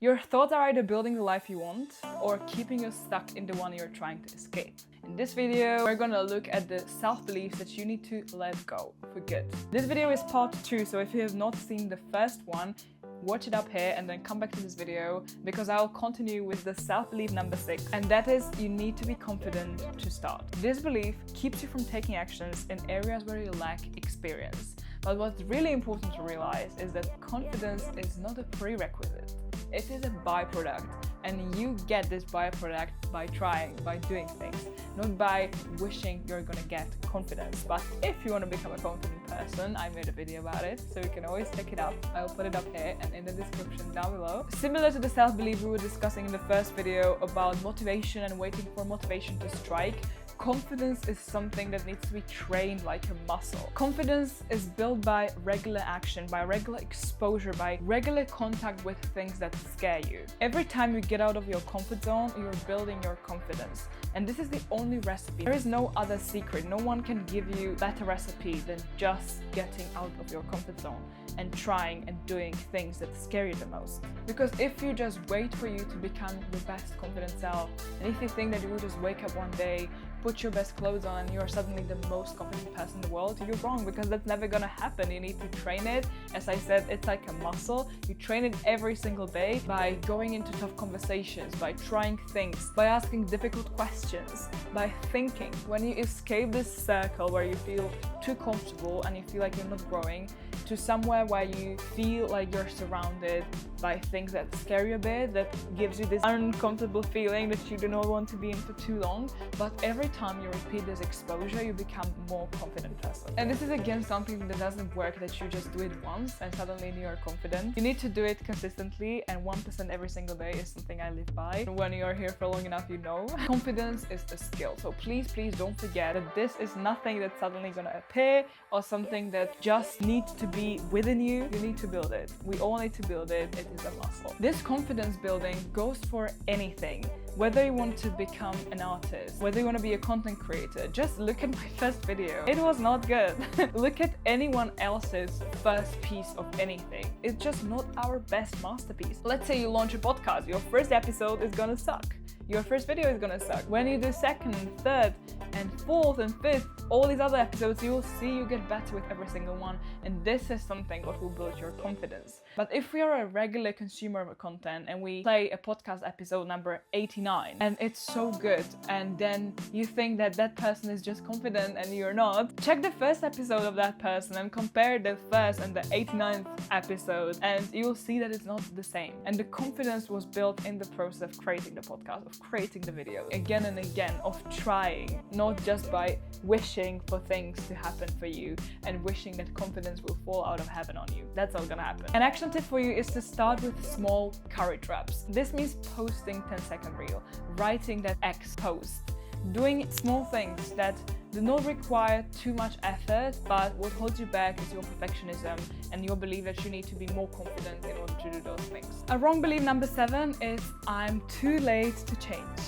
Your thoughts are either building the life you want or keeping you stuck in the one you're trying to escape. In this video, we're gonna look at the self-beliefs that you need to let go for good. This video is part 2, so if you have not seen the first one, watch it up here and then come back to this video because I'll continue with the self-belief number 6, and that is you need to be confident to start. This belief keeps you from taking actions in areas where you lack experience. But what's really important to realize is that confidence is not a prerequisite. It is a byproduct, and you get this byproduct by trying, by doing things, not by wishing you're gonna get confidence. But if you want to become a confident person, I made a video about it, so you can always check it out. I'll put it up here and in the description down below. Similar to the self-belief we were discussing in the first video about motivation and waiting for motivation to strike, confidence is something that needs to be trained like a muscle. Confidence is built by regular action, by regular exposure, by regular contact with things that scare you. Every time you get out of your comfort zone, you're building your confidence. And this is the only recipe. There is no other secret. No one can give you a better recipe than just getting out of your comfort zone and trying and doing things that scare you the most. Because if you just wait for you to become your best confident self, and if you think that you will just wake up one day, put your best clothes on and you're suddenly the most confident person in the world, you're wrong, because that's never gonna happen. You need to train it. As I said, it's like a muscle. You train it every single day by going into tough conversations, by trying things, by asking difficult questions, by thinking. When you escape this circle where you feel too comfortable and you feel like you're not growing, to somewhere where you feel like you're surrounded by things that scare you a bit, that gives you this uncomfortable feeling that you do not want to be in for too long. But every time you repeat this exposure, you become more confident person. And this is again something that doesn't work, that you just do it once and suddenly you're confident. You need to do it consistently, and 1% every single day is something I live by. When you're here for long enough, you know. Confidence is a skill. So please don't forget that this is nothing that's suddenly gonna appear or something that just needs to be within you. You need to build it. We all need to build it. It is a muscle. This confidence building goes for anything. Whether you want to become an artist, whether you want to be a content creator, just look at my first video. It was not good. Look at anyone else's first piece of anything. It's just not our best masterpiece. Let's say you launch a podcast. Your first episode is gonna suck. Your first video is gonna suck. When you do second, third, and fourth and fifth, all these other episodes, you will see you get better with every single one, and this is something what will build your confidence. But if we are a regular consumer of content and we play a podcast episode number 89 and it's so good, and then you think that that person is just confident and you're not, check the first episode of that person and compare the first and the 89th episode, and you'll see that it's not the same. And the confidence was built in the process of creating the podcast, of creating the video, again and again, of trying, not just by wishing for things to happen for you and wishing that confidence will fall out of heaven on you. That's not gonna happen. An action tip for you is to start with small courage reps. This means posting 10-second reel, writing that X post, doing small things that do not require too much effort, but what holds you back is your perfectionism and your belief that you need to be more confident in order to do those things. A wrong belief number 7 is I'm too late to change.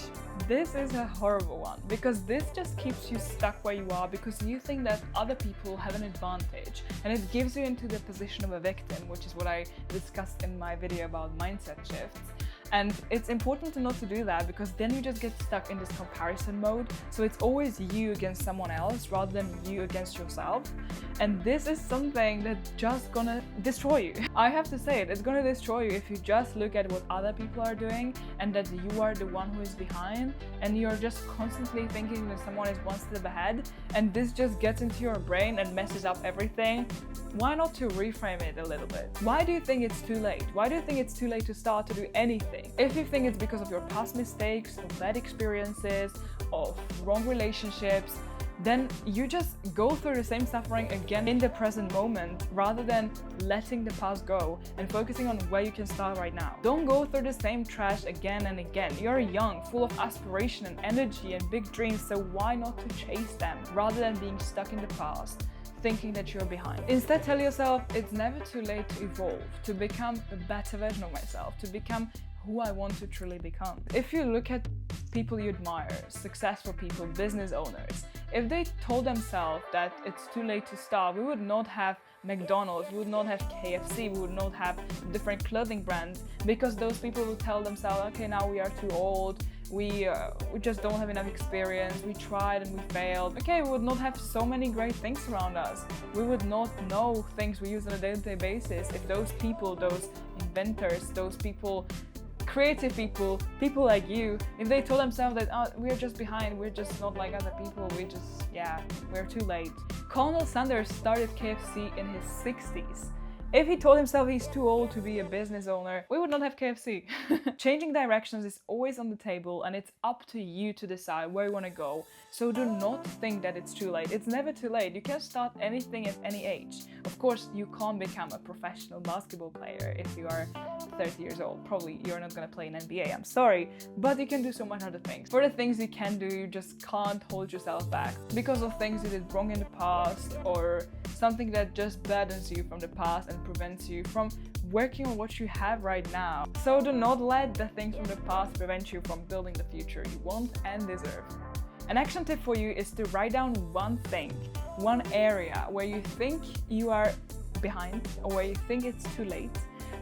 This is a horrible one, because this just keeps you stuck where you are because you think that other people have an advantage, and it gives you into the position of a victim, which is what I discussed in my video about mindset shifts. And it's important not to do that, because then you just get stuck in this comparison mode. So it's always you against someone else rather than you against yourself. And this is something that's just gonna destroy you. I have to say it, it's gonna destroy you if you just look at what other people are doing and that you are the one who is behind, and you're just constantly thinking that someone is one step ahead, and this just gets into your brain and messes up everything. Why not to reframe it a little bit? Why do you think it's too late? Why do you think it's too late to start to do anything? If you think it's because of your past mistakes, of bad experiences, of wrong relationships, then you just go through the same suffering again in the present moment, rather than letting the past go and focusing on where you can start right now. Don't go through the same trash again and again. You're young, full of aspiration and energy and big dreams, so why not to chase them rather than being stuck in the past, thinking that you're behind. Instead, tell yourself it's never too late to evolve, to become a better version of myself, to become who I want to truly become. If you look at people you admire, successful people, business owners, If they told themselves that it's too late to start, we would not have McDonald's, we would not have KFC, we would not have different clothing brands, because those people would tell themselves, okay, now we are too old, we just don't have enough experience, we tried and we failed. Okay, we would not have so many great things around us. We would not know things we use on a day-to-day basis if those people, those inventors, those people, creative people, people like you, if they told themselves that, oh, we're just behind, we're just not like other people, we're too late. Colonel Sanders started KFC in his 60s. If he told himself he's too old to be a business owner, we would not have KFC. Changing directions is always on the table, and it's up to you to decide where you want to go. So do not think that it's too late. It's never too late. You can start anything at any age. Of course, you can't become a professional basketball player if you are 30 years old. Probably you're not going to play in NBA, I'm sorry. But you can do so much other things. For the things you can do, you just can't hold yourself back because of things you did wrong in the past, or something that just burdens you from the past and prevents you from working on what you have right now. So do not let the things from the past prevent you from building the future you want and deserve. An action tip for you is to write down one thing, one area where you think you are behind or where you think it's too late,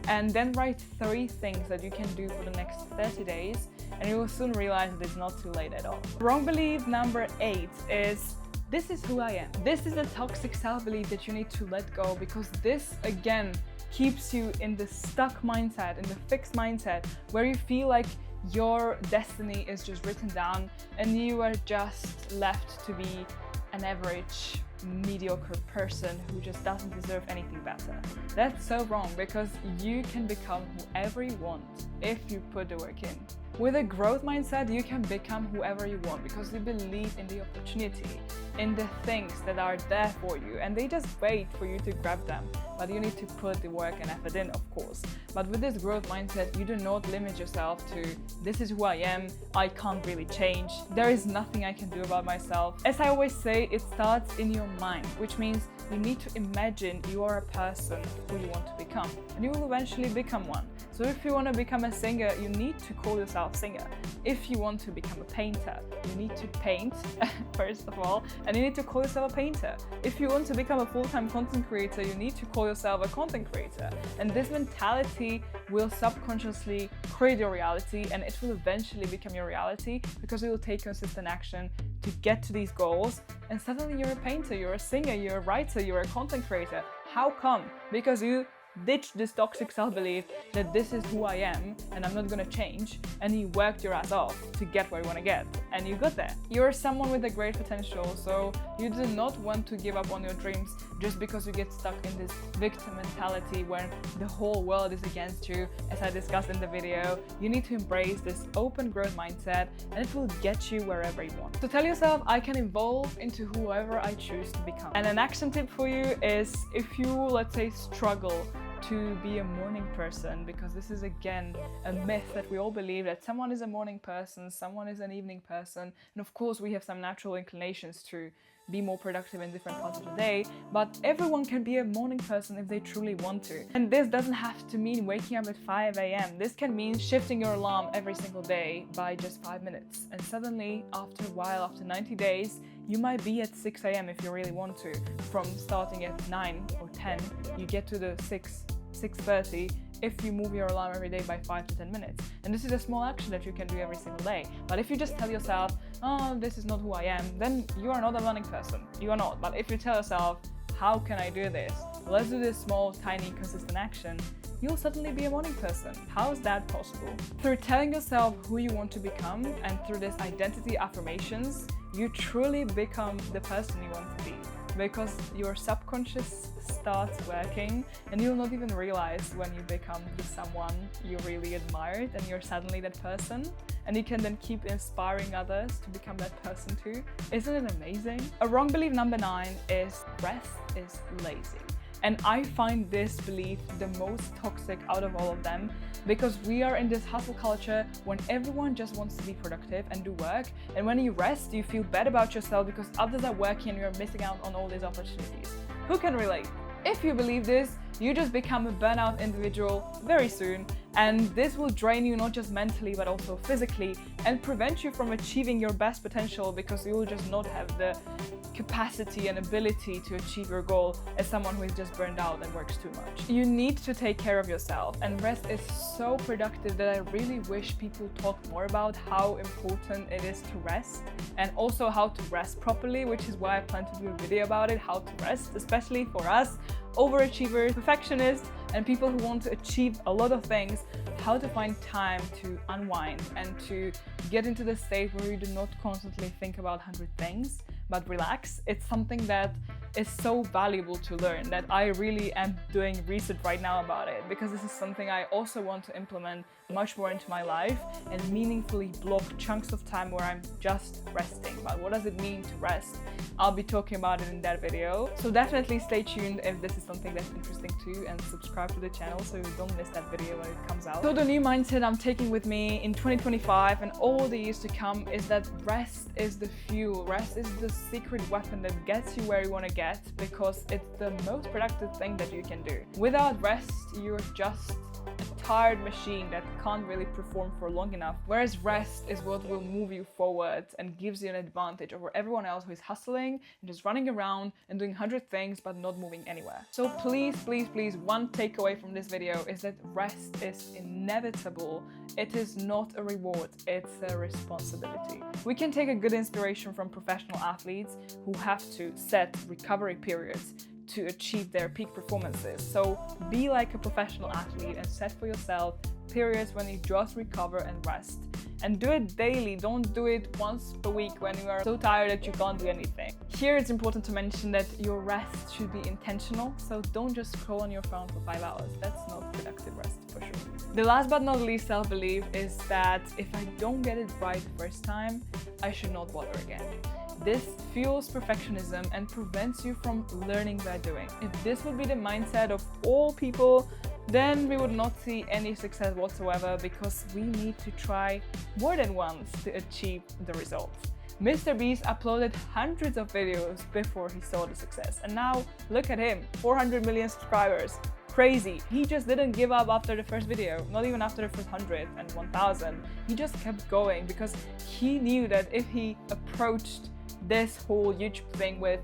and then write 3 things that you can do for the next 30 days, and you will soon realize that it's not too late at all. Wrong belief number 8 is, this is who I am. This is a toxic self-belief that you need to let go, because this again keeps you in the stuck mindset, in the fixed mindset, where you feel like your destiny is just written down and you are just left to be an average, mediocre person who just doesn't deserve anything better. That's so wrong, because you can become whoever you want if you put the work in. With a growth mindset, you can become whoever you want because you believe in the opportunity, in the things that are there for you, and they just wait for you to grab them. But you need to put the work and effort in, of course. But with this growth mindset, you do not limit yourself to, this is who I am, I can't really change, there is nothing I can do about myself. As I always say, it starts in your mind, which means you need to imagine you are a person who you want to become, and you will eventually become one. So if you want to become a singer, you need to call yourself singer. If you want to become a painter, you need to paint, first of all, and you need to call yourself a painter. If you want to become a full-time content creator, you need to call yourself a content creator. And this mentality will subconsciously create your reality, and it will eventually become your reality because you will take consistent action to get to these goals. And suddenly you're a painter, you're a singer, you're a writer, you're a content creator. How come? Because you ditch this toxic self-belief that this is who I am and I'm not gonna change, and you worked your ass off to get where you want to get, and you got there. You're someone with a great potential, so you do not want to give up on your dreams just because you get stuck in this victim mentality where the whole world is against you. As I discussed in the video, you need to embrace this open growth mindset, and it will get you wherever you want. So tell yourself, I can evolve into whoever I choose to become. And an action tip for you is, if you, let's say, struggle to be a morning person, because this is again a myth that we all believe that someone is a morning person, someone is an evening person, and of course we have some natural inclinations to be more productive in different parts of the day, but everyone can be a morning person if they truly want to. And this doesn't have to mean waking up at 5 a.m. This can mean shifting your alarm every single day by just 5 minutes, and suddenly after a while, after 90 days, you might be at 6 a.m. if you really want to. From starting at 9 or 10, you get to the 6:30 if you move your alarm every day by 5 to 10 minutes. And this is a small action that you can do every single day. But if you just tell yourself, oh, this is not who I am, then you are not a morning person. You are not. But if you tell yourself, how can I do this? Let's do this small, tiny, consistent action, you'll suddenly be a morning person. How is that possible? Through telling yourself who you want to become, and through this identity affirmations, you truly become the person you want to be. Because your subconscious starts working, and you'll not even realize when you become someone you really admired and you're suddenly that person, and you can then keep inspiring others to become that person too. Isn't it amazing? A wrong belief number 9 is rest is lazy. And I find this belief the most toxic out of all of them, because we are in this hustle culture when everyone just wants to be productive and do work, and when you rest you feel bad about yourself because others are working and you're missing out on all these opportunities. Who can relate? If you believe this, you just become a burnout individual very soon, And this will drain you not just mentally but also physically and prevent you from achieving your best potential, because you will just not have the capacity and ability to achieve your goal as someone who is just burned out and works too much. You need to take care of yourself, and rest is so productive that I really wish people talked more about how important it is to rest, and also how to rest properly, which is why I plan to do a video about it, how to rest, especially for us overachievers, perfectionists, and people who want to achieve a lot of things, how to find time to unwind and to get into the state where you do not constantly think about 100 things, but relax. It's something that is so valuable to learn that I really am doing research right now about it, because this is something I also want to implement much more into my life and meaningfully block chunks of time where I'm just resting. But what does it mean to rest? I'll be talking about it in that video. So definitely stay tuned if this is something that's interesting too, and subscribe to the channel so you don't miss that video when it comes out. So the new mindset I'm taking with me in 2025 and all the years to come is that rest is the fuel. Rest is the secret weapon that gets you where you want to get, because it's the most productive thing that you can do. Without rest, you're just a tired machine that can't really perform for long enough, whereas rest is what will move you forward and gives you an advantage over everyone else who is hustling and just running around and doing 100 things but not moving anywhere. So please, one takeaway from this video is that rest is inevitable. It is not a reward, it's a responsibility. We can take a good inspiration from professional athletes who have to set recovery periods to achieve their peak performances. So be like a professional athlete and set for yourself periods when you just recover and rest. And do it daily, don't do it once per week when you are so tired that you can't do anything. Here it's important to mention that your rest should be intentional, so don't just scroll on your phone for 5 hours. That's not productive rest for sure. The last but not least self-belief is that if I don't get it right the first time, I should not bother again. This fuels perfectionism and prevents you from learning by doing. If this would be the mindset of all people, then we would not see any success whatsoever, because we need to try more than once to achieve the results. Mr. Beast uploaded hundreds of videos before he saw the success, and now look at him, 400 million subscribers. Crazy. He just didn't give up after the first video, not even after the first 100 and 1000. He just kept going because he knew that if he approached this whole YouTube thing with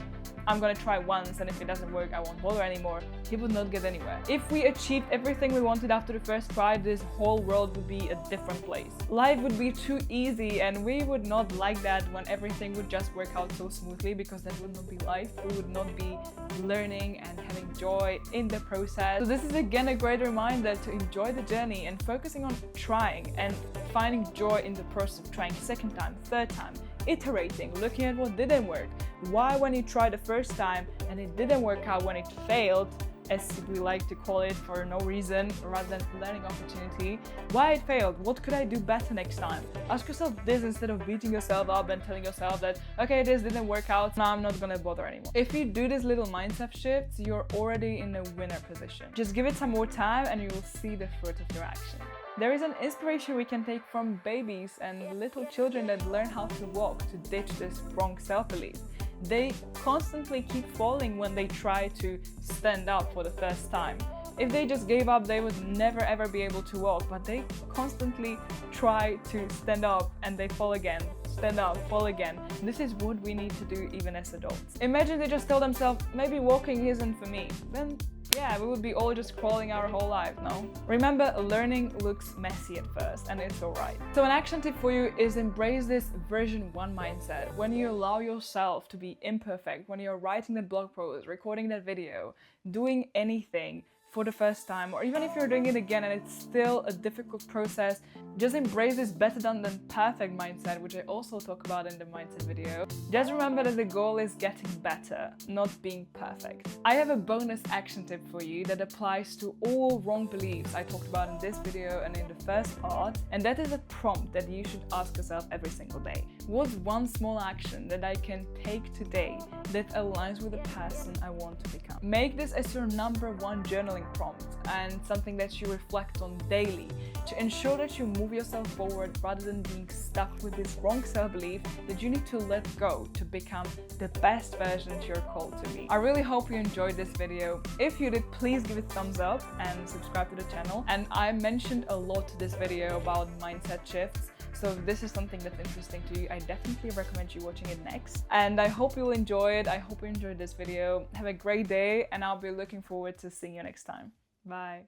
I'm gonna try once, and if it doesn't work I won't bother anymore, he would not get anywhere. If we achieved everything we wanted after the first try, this whole world would be a different place. Life would be too easy, and we would not like that when everything would just work out so smoothly, because that would not be life. We would not be learning and having joy in the process. So this is again a great reminder to enjoy the journey and focusing on trying and finding joy in the process of trying second time, third time, iterating, looking at what didn't work. Why when you tried the first time and it didn't work out, when it failed, as we like to call it for no reason rather than learning opportunity, why it failed, what could I do better next time? Ask yourself this instead of beating yourself up and telling yourself that okay, this didn't work out, now I'm not gonna bother anymore. If you do this little mindset shifts, you're already in a winner position. Just give it some more time and you will see the fruit of your action. There is an inspiration we can take from babies and little children that learn how to walk to ditch this wrong self-belief. They constantly keep falling when they try to stand up for the first time. If they just gave up, they would never ever be able to walk, but they constantly try to stand up and they fall again, stand up, fall again. This is what we need to do even as adults. Imagine they just tell themselves, maybe walking isn't for me. Then yeah, we would be all just crawling our whole life, no? Remember, learning looks messy at first, and it's alright. So an action tip for you is embrace this version 1 mindset. When you allow yourself to be imperfect, when you're writing that blog post, recording that video, doing anything for the first time, or even if you're doing it again and it's still a difficult process, just embrace this better done than perfect mindset, which I also talk about in the mindset video. Just remember that the goal is getting better, not being perfect. I have a bonus action tip for you that applies to all wrong beliefs I talked about in this video and in the first part, and that is a prompt that you should ask yourself every single day. What's one small action that I can take today that aligns with the person I want to become? Make this as your number one journaling prompt and something that you reflect on daily to ensure that you move yourself forward rather than being stuck with this wrong self-belief that you need to let go to become the best version that you're called to be. I really hope you enjoyed this video. If you did, please give it a thumbs up and subscribe to the channel. And I mentioned a lot to this video about mindset shifts. So if this is something that's interesting to you, I definitely recommend you watching it next. And I hope you'll enjoy it. I hope you enjoyed this video. Have a great day, and I'll be looking forward to seeing you next time. Bye.